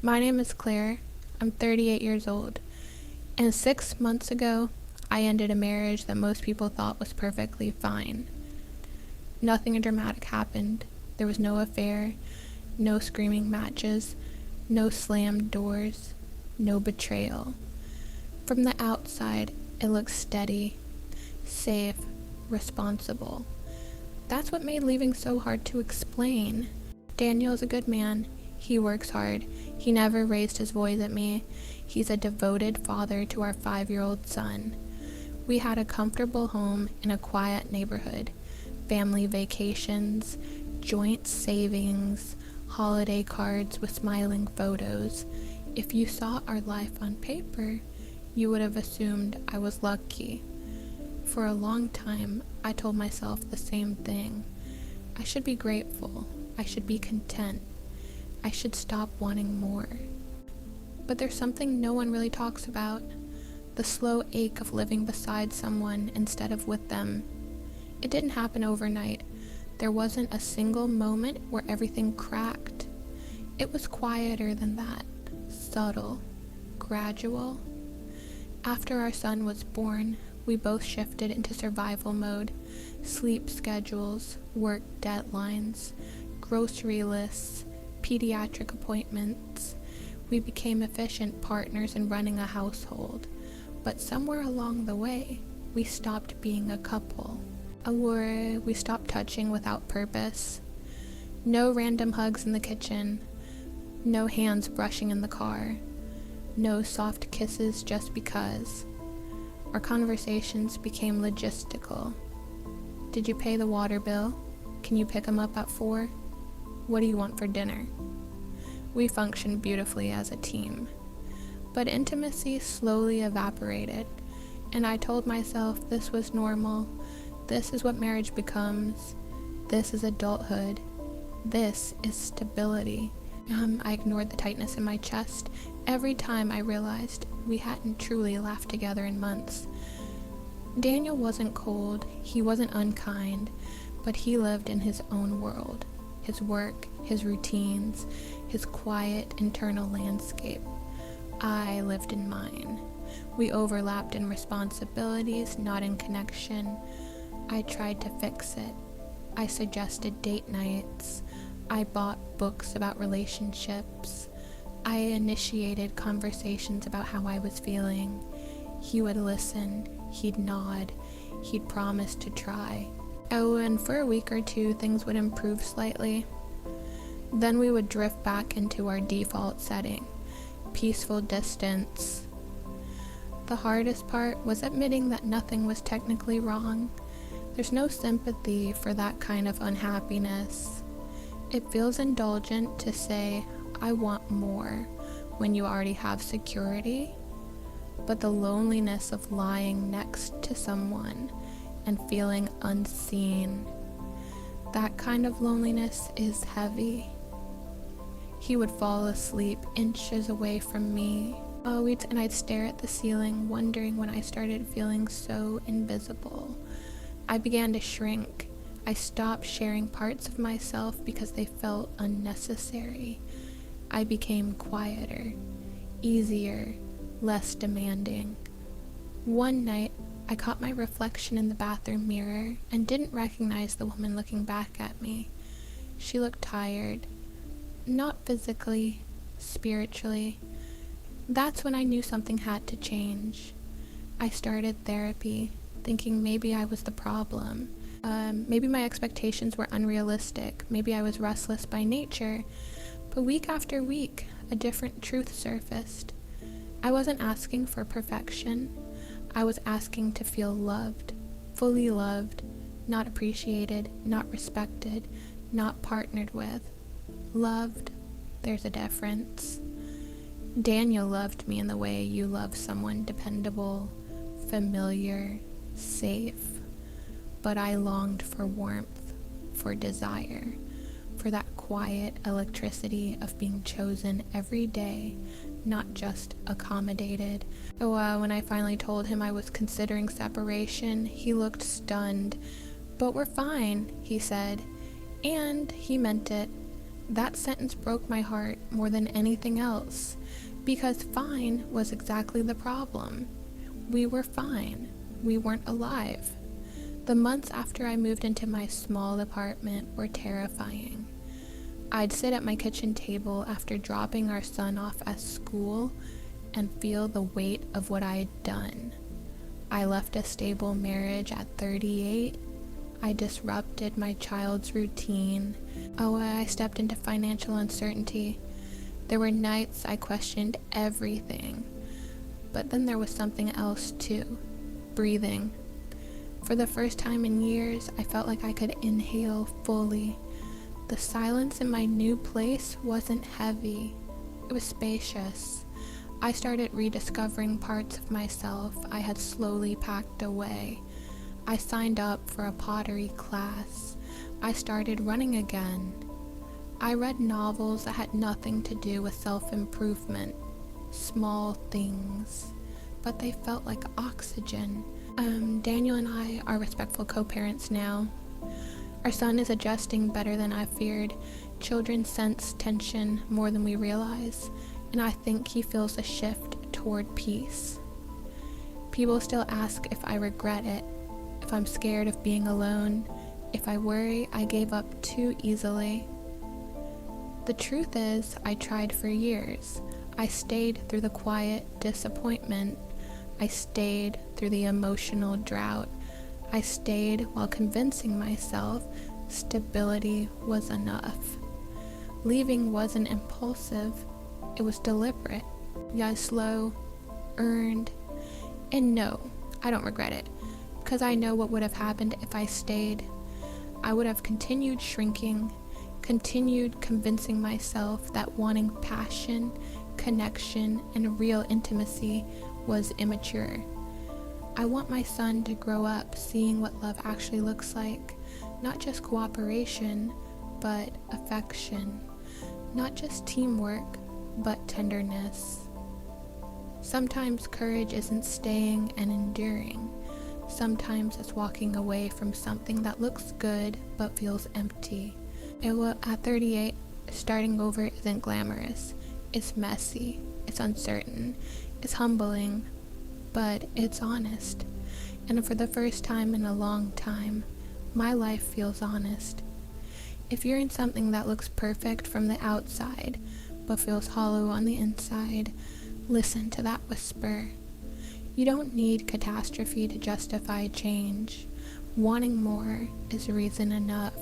My name is Claire. I'm 38 years old. And 6 months ago, I ended a marriage that most people thought was perfectly fine. Nothing dramatic happened. There was no affair, no screaming matches, no slammed doors, no betrayal. From the outside, it looked steady, safe, responsible. That's what made leaving so hard to explain. Daniel is a good man. He works hard. He never raised his voice at me. He's a devoted father to our 5-year-old son. We had a comfortable home in a quiet neighborhood, family vacations, joint savings, holiday cards with smiling photos. If you saw our life on paper, you would have assumed I was lucky. For a long time, I told myself the same thing. I should be grateful. I should be content. I should stop wanting more. But there's something no one really talks about. The slow ache of living beside someone instead of with them. It didn't happen overnight. There wasn't a single moment where everything cracked. It was quieter than that. Subtle. Gradual. After our son was born, we both shifted into survival mode. Sleep schedules, work deadlines, grocery lists, pediatric appointments. We became efficient partners in running a household. But somewhere along the way, we stopped being a couple. Or we stopped touching without purpose. No random hugs in the kitchen. No hands brushing in the car. No soft kisses just because. Our conversations became logistical. Did you pay the water bill? Can you pick him up at 4? What do you want for dinner? We functioned beautifully as a team. But intimacy slowly evaporated, and I told myself this was normal. This is what marriage becomes. This is adulthood. This is stability. I ignored the tightness in my chest every time I realized we hadn't truly laughed together in months. Daniel wasn't cold, he wasn't unkind, but he lived in his own world. His work, his routines, his quiet internal landscape. I lived in mine. We overlapped in responsibilities, not in connection. I tried to fix it. I suggested date nights. I bought books about relationships. I initiated conversations about how I was feeling. He would listen. He'd nod. He'd promise to try. Oh, and for a week or two, things would improve slightly. Then we would drift back into our default setting. Peaceful distance. The hardest part was admitting that nothing was technically wrong. There's no sympathy for that kind of unhappiness. It feels indulgent to say, I want more, when you already have security. But the loneliness of lying next to someone and feeling unseen, that kind of loneliness is heavy. He would fall asleep inches away from me. And I'd stare at the ceiling, wondering when I started feeling so invisible. I began to shrink. I stopped sharing parts of myself because they felt unnecessary. I became quieter, easier, less demanding. One night, I caught my reflection in the bathroom mirror and didn't recognize the woman looking back at me. She looked tired. Not physically, spiritually. That's when I knew something had to change. I started therapy, thinking maybe I was the problem. Maybe my expectations were unrealistic. Maybe I was restless by nature. But week after week, a different truth surfaced. I wasn't asking for perfection. I was asking to feel loved, fully loved, not appreciated, not respected, not partnered with. Loved, there's a difference. Daniel loved me in the way you love someone dependable, familiar, safe. But I longed for warmth, for desire, for that quiet electricity of being chosen every day, not just accommodated. When I finally told him I was considering separation, he looked stunned. But we're fine, he said, and he meant it. That sentence broke my heart more than anything else, because fine was exactly the problem. We were fine. We weren't alive. The months after I moved into my small apartment were terrifying. I'd sit at my kitchen table after dropping our son off at school and feel the weight of what I had done. I left a stable marriage at 38. I disrupted my child's routine. I stepped into financial uncertainty. There were nights I questioned everything. But then there was something else too. Breathing. For the first time in years, I felt like I could inhale fully. The silence in my new place wasn't heavy. It was spacious. I started rediscovering parts of myself I had slowly packed away. I signed up for a pottery class. I started running again. I read novels that had nothing to do with self-improvement. Small things. But they felt like oxygen. Daniel and I are respectful co-parents now. Our son is adjusting better than I feared. Children sense tension more than we realize, and I think he feels a shift toward peace. People still ask if I regret it, if I'm scared of being alone, if I worry I gave up too easily. The truth is, I tried for years. I stayed through the quiet disappointment. I stayed through the emotional drought. I stayed while convincing myself stability was enough. Leaving wasn't impulsive, it was deliberate, yet slow, earned. And no, I don't regret it, because I know what would have happened if I stayed. I would have continued shrinking, continued convincing myself that wanting passion, connection, and real intimacy was immature. I want my son to grow up seeing what love actually looks like, not just cooperation, but affection, not just teamwork, but tenderness. Sometimes courage isn't staying and enduring. Sometimes it's walking away from something that looks good but feels empty. At 38, starting over isn't glamorous. It's messy, it's uncertain, it's humbling, but it's honest. And for the first time in a long time, my life feels honest. If you're in something that looks perfect from the outside, but feels hollow on the inside, listen to that whisper. You don't need catastrophe to justify change. Wanting more is reason enough.